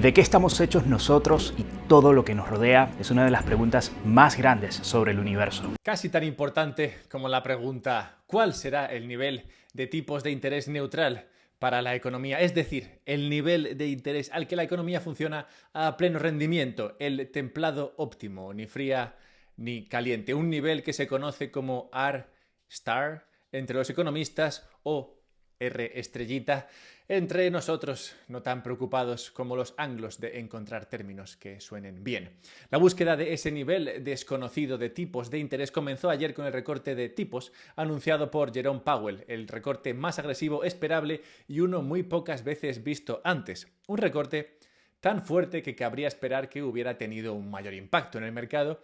¿De qué estamos hechos nosotros y todo lo que nos rodea? Es una de las preguntas más grandes sobre el universo. Casi tan importante como la pregunta ¿cuál será el nivel de tipos de interés neutral para la economía? Es decir, el nivel de interés al que la economía funciona a pleno rendimiento, el templado óptimo, ni fría ni caliente. Un nivel que se conoce como R star entre los economistas o R estrellita entre nosotros, no tan preocupados como los anglos de encontrar términos que suenen bien. La búsqueda de ese nivel desconocido de tipos de interés comenzó ayer con el recorte de tipos anunciado por Jerome Powell, el recorte más agresivo esperable y uno muy pocas veces visto antes. Un recorte tan fuerte que cabría esperar que hubiera tenido un mayor impacto en el mercado,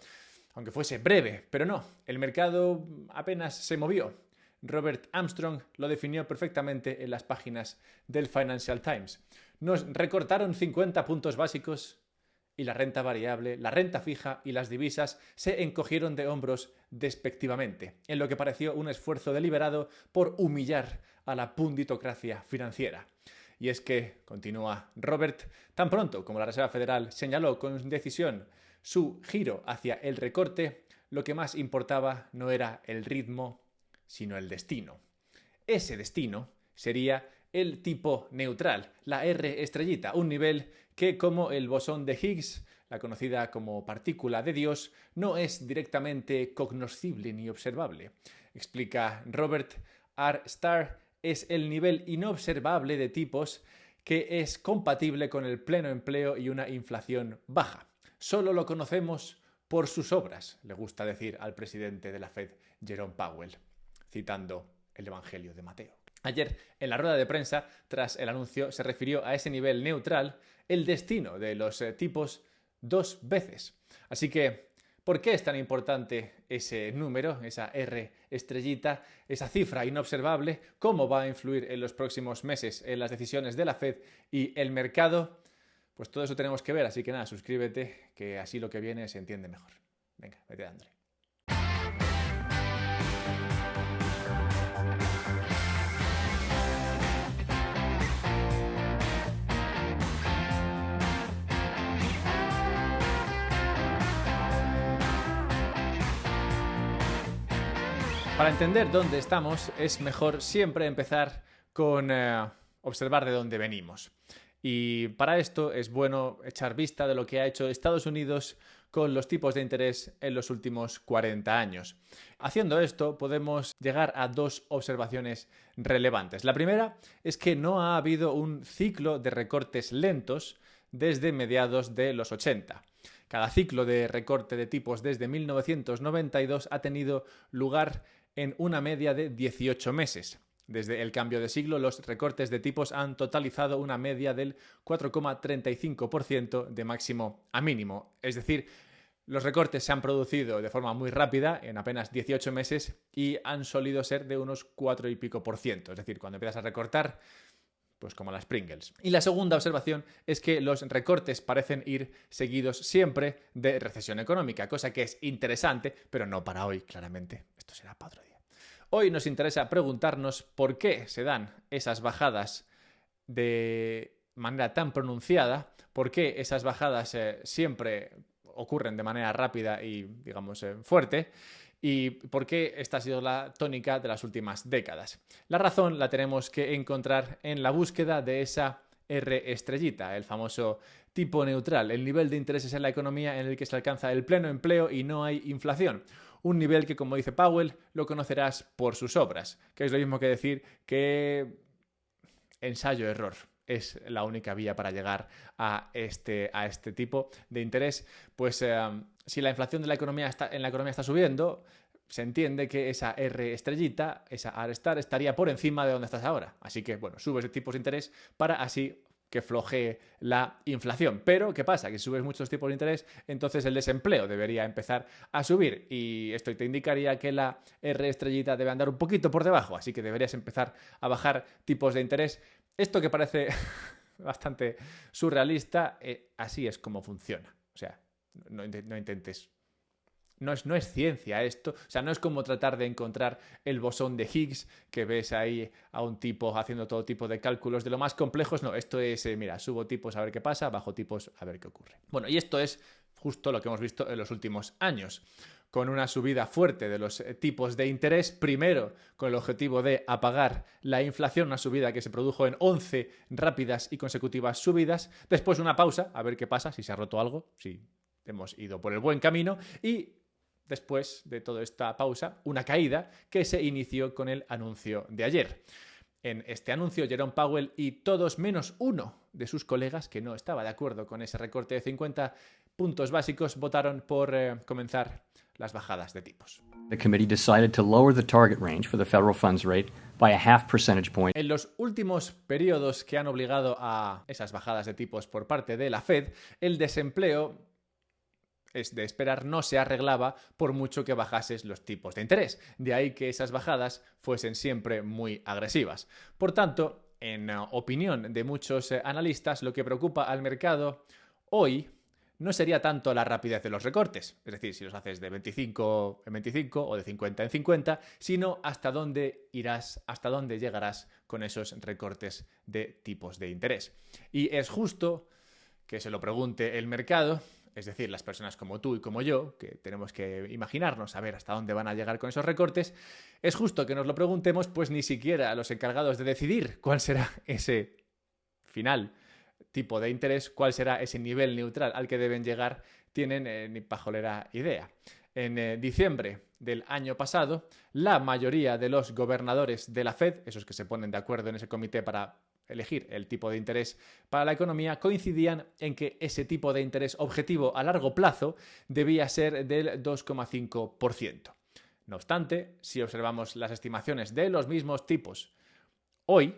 aunque fuese breve, pero no, el mercado apenas se movió. Robert Armstrong lo definió perfectamente en las páginas del Financial Times. Nos recortaron 50 puntos básicos y la renta variable, la renta fija y las divisas se encogieron de hombros despectivamente, en lo que pareció un esfuerzo deliberado por humillar a la punditocracia financiera. Y es que, continúa Robert, tan pronto como la Reserva Federal señaló con decisión su giro hacia el recorte, lo que más importaba no era el ritmo, sino el destino. Ese destino sería el tipo neutral, la R estrellita, un nivel que, como el bosón de Higgs, la conocida como partícula de Dios, no es directamente cognoscible ni observable. Explica Robert, R star es el nivel inobservable de tipos que es compatible con el pleno empleo y una inflación baja. Solo lo conocemos por sus obras, le gusta decir al presidente de la Fed, Jerome Powell, citando el Evangelio de Mateo. Ayer, en la rueda de prensa, tras el anuncio, se refirió a ese nivel neutral, el destino de los tipos, 2 veces. Así que, ¿por qué es tan importante ese número, esa R estrellita, esa cifra inobservable? ¿Cómo va a influir en los próximos meses en las decisiones de la Fed y el mercado? Pues todo eso tenemos que ver, así que nada, suscríbete, que así lo que viene se entiende mejor. Venga, vete dándole. Para entender dónde estamos es mejor siempre empezar con observar de dónde venimos. Y para esto es bueno echar vista de lo que ha hecho Estados Unidos con los tipos de interés en los últimos 40 años. Haciendo esto podemos llegar a 2 observaciones relevantes. La primera es que no ha habido un ciclo de recortes lentos desde mediados de los 80. Cada ciclo de recorte de tipos desde 1992 ha tenido lugar en una media de 18 meses. Desde el cambio de siglo, los recortes de tipos han totalizado una media del 4,35% de máximo a mínimo. Es decir, los recortes se han producido de forma muy rápida, en apenas 18 meses, y han solido ser de unos 4 y pico por ciento. Es decir, cuando empiezas a recortar, pues como las Pringles. Y la segunda observación es que los recortes parecen ir seguidos siempre de recesión económica, cosa que es interesante, pero no para hoy, claramente. Esto será para otro día. Hoy nos interesa preguntarnos por qué se dan esas bajadas de manera tan pronunciada, por qué esas bajadas siempre ocurren de manera rápida y, digamos, fuerte, y por qué esta ha sido la tónica de las últimas décadas. La razón la tenemos que encontrar en la búsqueda de esa R estrellita, el famoso tipo neutral, el nivel de intereses en la economía en el que se alcanza el pleno empleo y no hay inflación. Un nivel que, como dice Powell, lo conocerás por sus obras, que es lo mismo que decir que ensayo-error es la única vía para llegar a este tipo de interés. Pues si la inflación de la economía está subiendo, se entiende que esa R estrellita, esa R star, estaría por encima de donde estás ahora. Así que, bueno, subes de tipos de interés para así que flojee la inflación. Pero, ¿qué pasa? Que si subes muchos tipos de interés, entonces el desempleo debería empezar a subir. Y esto te indicaría que la R estrellita debe andar un poquito por debajo. Así que deberías empezar a bajar tipos de interés. Esto que parece bastante surrealista, así es como funciona. O sea, no intentes no es ciencia esto, o sea, no es como tratar de encontrar el bosón de Higgs, que ves ahí a un tipo haciendo todo tipo de cálculos de lo más complejos, no, esto es, mira, subo tipos a ver qué pasa, bajo tipos a ver qué ocurre. Bueno, y esto es justo lo que hemos visto en los últimos años, con una subida fuerte de los tipos de interés, primero con el objetivo de apagar la inflación, una subida que se produjo en 11 rápidas y consecutivas subidas, después una pausa, a ver qué pasa, si se ha roto algo, si hemos ido por el buen camino, y después de toda esta pausa, una caída que se inició con el anuncio de ayer. En este anuncio, Jerome Powell y todos menos uno de sus colegas, que no estaba de acuerdo con ese recorte de 50 puntos básicos, votaron por comenzar las bajadas de tipos. The committee decided to lower the target range for the federal funds rate by a half percentage point. En los últimos periodos que han obligado a esas bajadas de tipos por parte de la Fed, el desempleo, es de esperar, no se arreglaba por mucho que bajases los tipos de interés. De ahí que esas bajadas fuesen siempre muy agresivas. Por tanto, en opinión de muchos analistas, lo que preocupa al mercado hoy no sería tanto la rapidez de los recortes, es decir, si los haces de 25 en 25 o de 50 en 50, sino hasta dónde irás, hasta dónde llegarás con esos recortes de tipos de interés. Y es justo que se lo pregunte el mercado, es decir, las personas como tú y como yo, que tenemos que imaginarnos a ver hasta dónde van a llegar con esos recortes, es justo que nos lo preguntemos, pues ni siquiera los encargados de decidir cuál será ese final tipo de interés, cuál será ese nivel neutral al que deben llegar, tienen ni pajolera idea. En diciembre del año pasado, la mayoría de los gobernadores de la Fed, esos que se ponen de acuerdo en ese comité para elegir el tipo de interés para la economía, coincidían en que ese tipo de interés objetivo a largo plazo debía ser del 2,5%. No obstante, si observamos las estimaciones de los mismos tipos hoy,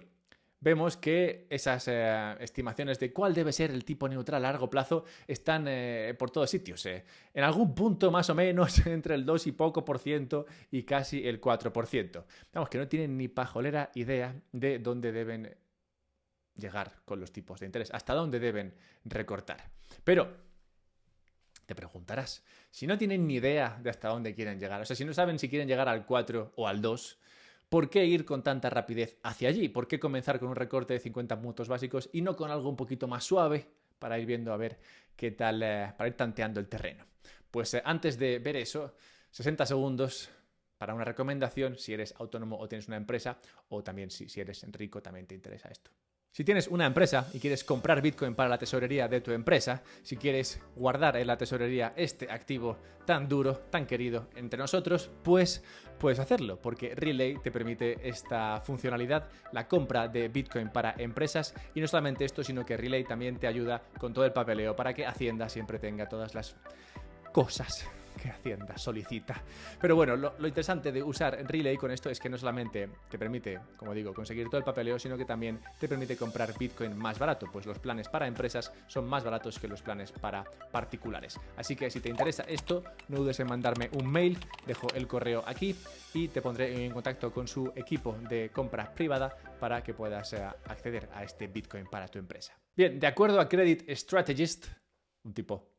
vemos que esas estimaciones de cuál debe ser el tipo neutral a largo plazo están por todos sitios. En algún punto más o menos entre el 2 y poco por ciento y casi el 4%. Vamos, que no tienen ni pajolera idea de dónde deben llegar con los tipos de interés, hasta dónde deben recortar. Pero te preguntarás, si no tienen ni idea de hasta dónde quieren llegar, o sea, si no saben si quieren llegar al 4 o al 2, ¿por qué ir con tanta rapidez hacia allí? ¿Por qué comenzar con un recorte de 50 puntos básicos y no con algo un poquito más suave para ir viendo a ver qué tal, para ir tanteando el terreno? Pues antes de ver eso, 60 segundos para una recomendación si eres autónomo o tienes una empresa, o también si eres rico también te interesa esto. Si tienes una empresa y quieres comprar Bitcoin para la tesorería de tu empresa, si quieres guardar en la tesorería este activo tan duro, tan querido entre nosotros, pues puedes hacerlo, porque Relay te permite esta funcionalidad, la compra de Bitcoin para empresas, y no solamente esto, sino que Relay también te ayuda con todo el papeleo para que Hacienda siempre tenga todas las cosas que Hacienda solicita. Pero bueno, lo interesante de usar Relay con esto es que no solamente te permite, como digo, conseguir todo el papeleo, sino que también te permite comprar Bitcoin más barato, pues los planes para empresas son más baratos que los planes para particulares. Así que si te interesa esto, no dudes en mandarme un mail, dejo el correo aquí y te pondré en contacto con su equipo de compra privada para que puedas acceder a este Bitcoin para tu empresa. Bien, de acuerdo a Credit Strategist, un tipo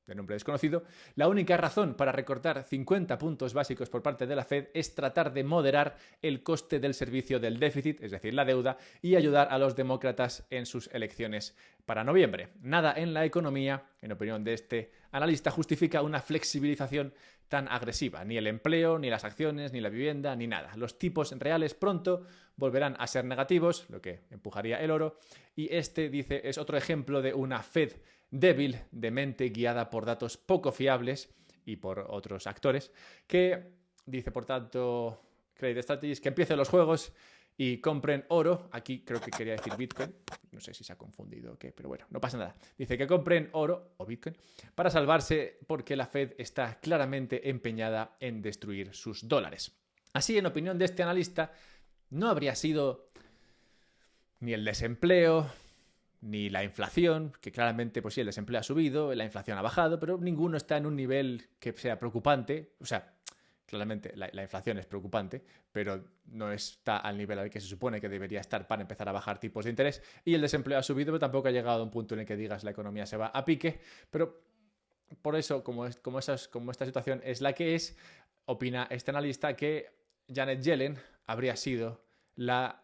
de nombre desconocido, la única razón para recortar 50 puntos básicos por parte de la Fed es tratar de moderar el coste del servicio del déficit, es decir, la deuda, y ayudar a los demócratas en sus elecciones para noviembre. Nada en la economía, en opinión de este analista, justifica una flexibilización tan agresiva. Ni el empleo, ni las acciones, ni la vivienda, ni nada. Los tipos reales pronto volverán a ser negativos, lo que empujaría el oro, y este, dice, es otro ejemplo de una Fed débil, de mente guiada por datos poco fiables y por otros actores, que dice, por tanto, Credit Strategies, que empiecen los juegos y compren oro. Aquí creo que quería decir Bitcoin, no sé si se ha confundido o qué, pero bueno, no pasa nada. Dice que compren oro o Bitcoin para salvarse, porque la Fed está claramente empeñada en destruir sus dólares. Así, en opinión de este analista, no habría sido ni el desempleo ni la inflación, que claramente, pues sí, el desempleo ha subido, la inflación ha bajado, pero ninguno está en un nivel que sea preocupante. O sea, claramente la inflación es preocupante, pero no está al nivel al que se supone que debería estar para empezar a bajar tipos de interés. Y el desempleo ha subido, pero tampoco ha llegado a un punto en el que digas la economía se va a pique. Pero por eso, como esta situación es la que es, opina este analista que Janet Yellen habría sido la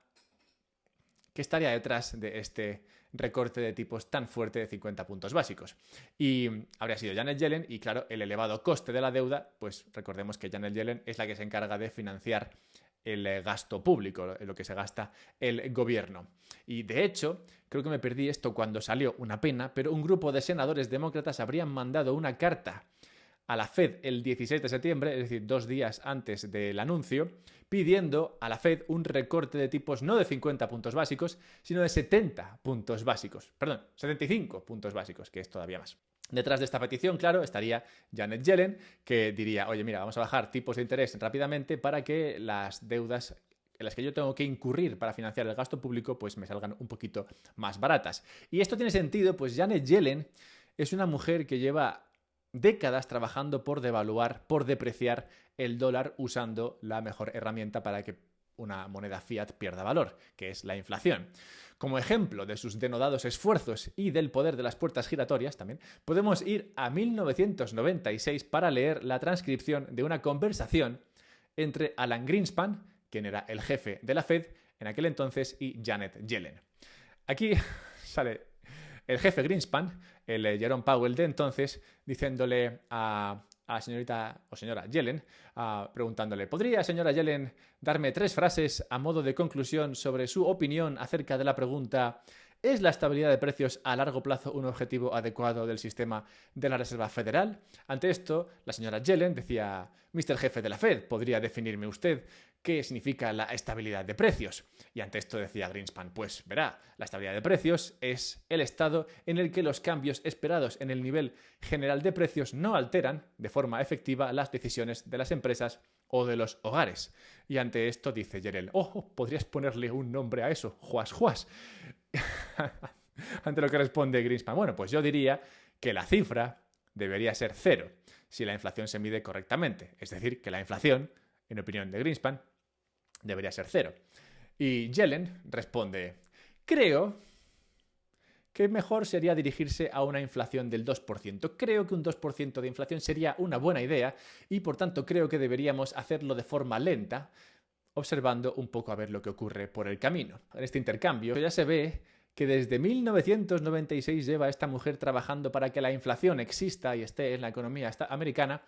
que estaría detrás de este recorte de tipos tan fuerte de 50 puntos básicos. Y habría sido Janet Yellen y, claro, el elevado coste de la deuda, pues recordemos que Janet Yellen es la que se encarga de financiar el gasto público, lo que se gasta el gobierno. Y de hecho, creo que me perdí esto cuando salió, una pena, pero un grupo de senadores demócratas habrían mandado una carta a la Fed el 16 de septiembre, es decir, 2 días antes del anuncio, pidiendo a la Fed un recorte de tipos no de 50 puntos básicos, sino de 70 puntos básicos. Perdón, 75 puntos básicos, que es todavía más. Detrás de esta petición, claro, estaría Janet Yellen, que diría, oye, mira, vamos a bajar tipos de interés rápidamente para que las deudas en las que yo tengo que incurrir para financiar el gasto público, pues me salgan un poquito más baratas. Y esto tiene sentido, pues Janet Yellen es una mujer que lleva décadas trabajando por devaluar, por depreciar el dólar usando la mejor herramienta para que una moneda fiat pierda valor, que es la inflación. Como ejemplo de sus denodados esfuerzos y del poder de las puertas giratorias también, podemos ir a 1996 para leer la transcripción de una conversación entre Alan Greenspan, quien era el jefe de la Fed en aquel entonces, y Janet Yellen. Aquí sale el jefe Greenspan, el Jerome Powell de entonces, diciéndole a señorita o señora Yellen, preguntándole, ¿podría señora Yellen darme 3 frases a modo de conclusión sobre su opinión acerca de la pregunta ¿es la estabilidad de precios a largo plazo un objetivo adecuado del sistema de la Reserva Federal? Ante esto, la señora Yellen decía, Mr. Jefe de la Fed, ¿podría definirme usted qué significa la estabilidad de precios? Y ante esto decía Greenspan, pues verá, la estabilidad de precios es el estado en el que los cambios esperados en el nivel general de precios no alteran de forma efectiva las decisiones de las empresas o de los hogares. Y ante esto dice Yellen, podrías ponerle un nombre a eso, juas juas. Ante lo que responde Greenspan, bueno, pues yo diría que la cifra debería ser 0 si la inflación se mide correctamente. Es decir, que la inflación, en opinión de Greenspan, debería ser 0. Y Yellen responde, creo que mejor sería dirigirse a una inflación del 2%. Creo que un 2% de inflación sería una buena idea y por tanto creo que deberíamos hacerlo de forma lenta, observando un poco a ver lo que ocurre por el camino. En este intercambio ya se ve que desde 1996 lleva esta mujer trabajando para que la inflación exista y esté en la economía americana,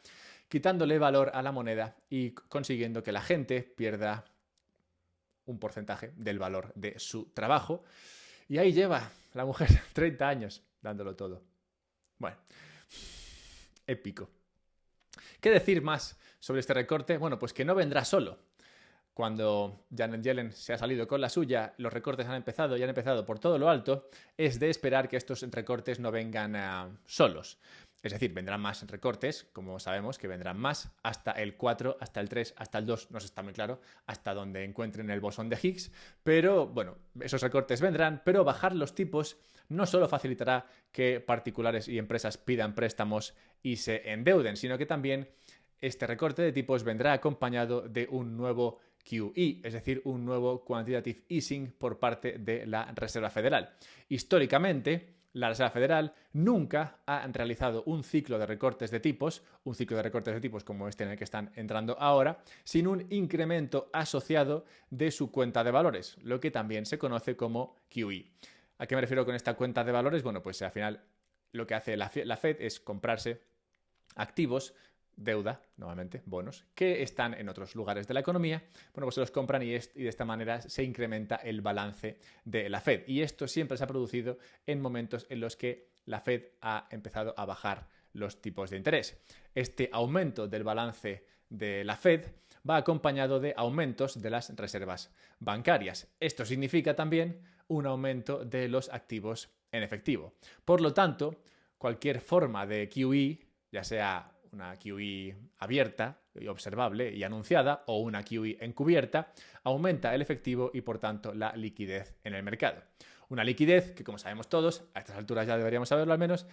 quitándole valor a la moneda y consiguiendo que la gente pierda un porcentaje del valor de su trabajo. Y ahí lleva la mujer 30 años dándolo todo. Bueno, épico. ¿Qué decir más sobre este recorte? Bueno, pues que no vendrá solo. Cuando Janet Yellen se ha salido con la suya, los recortes han empezado por todo lo alto, es de esperar que estos recortes no vengan solos. Es decir, vendrán más recortes, como sabemos que vendrán más, hasta el 4, hasta el 3, hasta el 2, no se está muy claro, hasta donde encuentren el bosón de Higgs, pero bueno, esos recortes vendrán, pero bajar los tipos no solo facilitará que particulares y empresas pidan préstamos y se endeuden, sino que también este recorte de tipos vendrá acompañado de un nuevo QE, es decir, un nuevo Quantitative Easing por parte de la Reserva Federal. Históricamente, la Reserva Federal nunca ha realizado un ciclo de recortes de tipos como este en el que están entrando ahora, sin un incremento asociado de su cuenta de valores, lo que también se conoce como QE. ¿A qué me refiero con esta cuenta de valores? Bueno, pues al final lo que hace la Fed es comprarse activos, deuda, nuevamente, bonos, que están en otros lugares de la economía, bueno, pues se los compran y de esta manera se incrementa el balance de la Fed. Y esto siempre se ha producido en momentos en los que la Fed ha empezado a bajar los tipos de interés. Este aumento del balance de la Fed va acompañado de aumentos de las reservas bancarias. Esto significa también un aumento de los activos en efectivo. Por lo tanto, cualquier forma de QE, ya sea una QE abierta y observable y anunciada o una QE encubierta, aumenta el efectivo y por tanto la liquidez en el mercado. Una liquidez que, como sabemos todos, a estas alturas ya deberíamos saberlo al menos,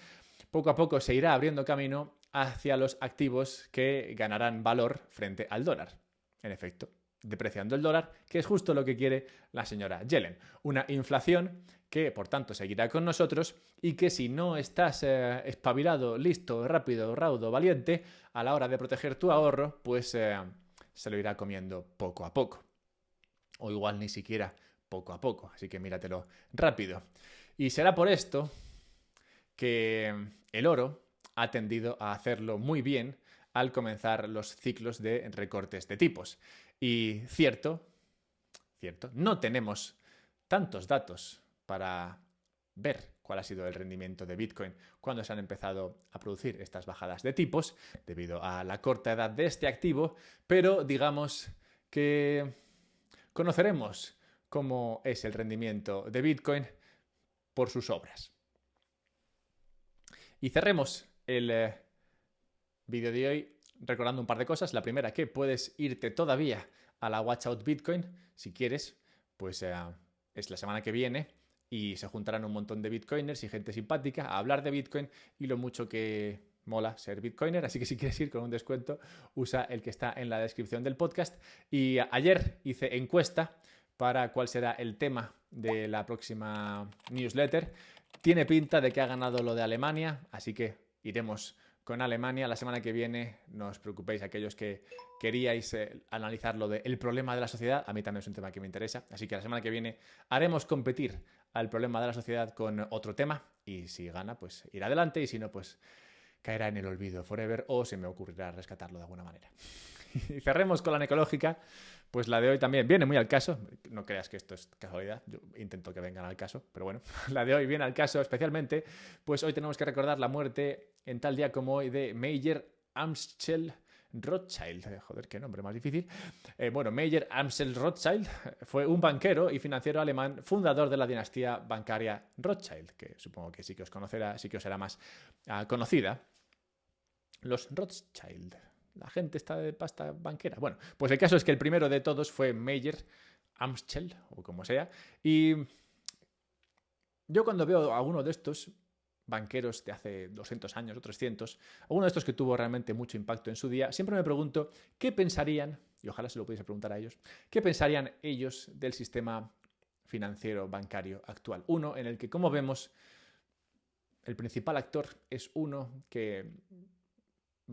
poco a poco se irá abriendo camino hacia los activos que ganarán valor frente al dólar. En efecto, depreciando el dólar, que es justo lo que quiere la señora Yellen. Una inflación que, por tanto, seguirá con nosotros y que si no estás espabilado, listo, rápido, raudo, valiente, a la hora de proteger tu ahorro, pues se lo irá comiendo poco a poco. O igual ni siquiera poco a poco. Así que míratelo rápido. Y será por esto que el oro ha tendido a hacerlo muy bien al comenzar los ciclos de recortes de tipos. Y cierto, no tenemos tantos datos para ver cuál ha sido el rendimiento de Bitcoin cuando se han empezado a producir estas bajadas de tipos debido a la corta edad de este activo, pero digamos que conoceremos cómo es el rendimiento de Bitcoin por sus obras. Y cerremos el vídeo de hoy recordando un par de cosas. La primera, que puedes irte todavía a la Watch Out Bitcoin si quieres, pues es la semana que viene y se juntarán un montón de bitcoiners y gente simpática a hablar de Bitcoin y lo mucho que mola ser bitcoiner, así que si quieres ir con un descuento, usa el que está en la descripción del podcast. Y ayer hice encuesta para cuál será el tema de la próxima newsletter. Tiene pinta de que ha ganado lo de Alemania, así que iremos con Alemania. La semana que viene, no os preocupéis aquellos que queríais analizar lo del problema de la sociedad. A mí también es un tema que me interesa, así que la semana que viene haremos competir al problema de la sociedad con otro tema y si gana, pues irá adelante y si no, pues caerá en el olvido forever o se me ocurrirá rescatarlo de alguna manera. Y cerremos con la ecológica, pues la de hoy también viene muy al caso. No creas que esto es casualidad, yo intento que vengan al caso, pero bueno, la de hoy viene al caso especialmente, pues hoy tenemos que recordar la muerte en tal día como hoy de Mayer Amschel Rothschild. Joder, qué nombre más difícil. Mayer Amschel Rothschild fue un banquero y financiero alemán fundador de la dinastía bancaria Rothschild, que supongo que sí que os conocerá, sí que os será más conocida. Los Rothschild. La gente está de pasta banquera. Bueno, pues el caso es que el primero de todos fue Mayer Amschel, o como sea. Y yo cuando veo a uno de estos banqueros de hace 200 años o 300, alguno de estos que tuvo realmente mucho impacto en su día, siempre me pregunto qué pensarían, y ojalá se lo pudiese preguntar a ellos, qué pensarían ellos del sistema financiero bancario actual. Uno en el que, como vemos, el principal actor es uno que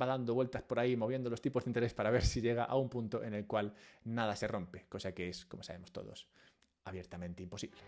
va dando vueltas por ahí, moviendo los tipos de interés para ver si llega a un punto en el cual nada se rompe, cosa que es, como sabemos todos, abiertamente imposible.